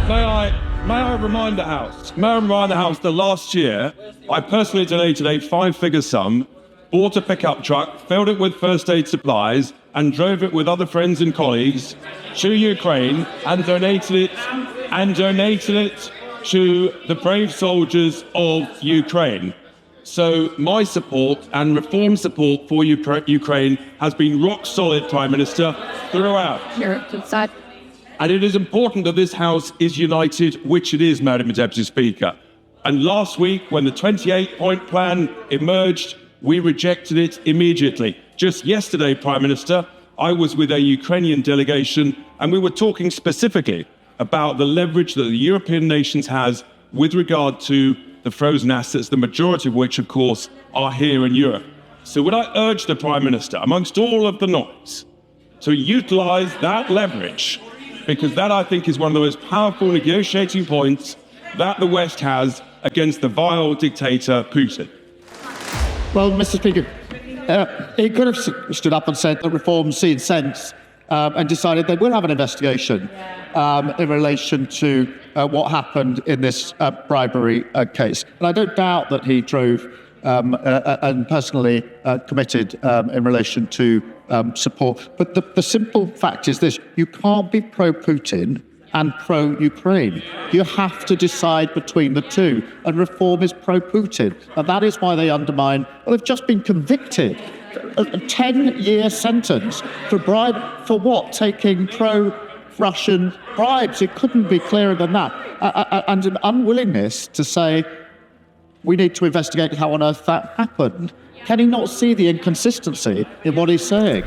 May I remind the House that last year I personally donated a 5-figure sum, bought a pickup truck, filled it with first aid supplies, and drove it with other friends and colleagues to Ukraine and donated it to the brave soldiers of Ukraine. So my support and reform support for Ukraine has been rock solid, Prime Minister, throughout. And it is important that this House is united, which it is, Madam Deputy Speaker. And last week, when the 28-point plan emerged, we rejected it immediately. Just yesterday, Prime Minister, I was with a Ukrainian delegation, and we were talking specifically about the leverage that the European nations has with regard to the frozen assets, the majority of which, of course, are here in Europe. So would I urge the Prime Minister, amongst all of the noise, to utilise that leverage, because that, I think, is one of the most powerful negotiating points that the West has against the vile dictator Putin. Well, Mr. Speaker, he could have stood up and said that reforms seed sense and decided they will have an investigation in relation to what happened in this bribery case. And I don't doubt that he drove and personally committed in relation to support. But the simple fact is this: you can't be pro-Putin and pro-Ukraine. You have to decide between the two, and reform is pro-Putin. And that is why they undermine, well, they've just been convicted. A 10-year sentence for what? Taking pro-Russian bribes. It couldn't be clearer than that. And an unwillingness to say, we need to investigate how on earth that happened. Can he not see the inconsistency in what he's saying?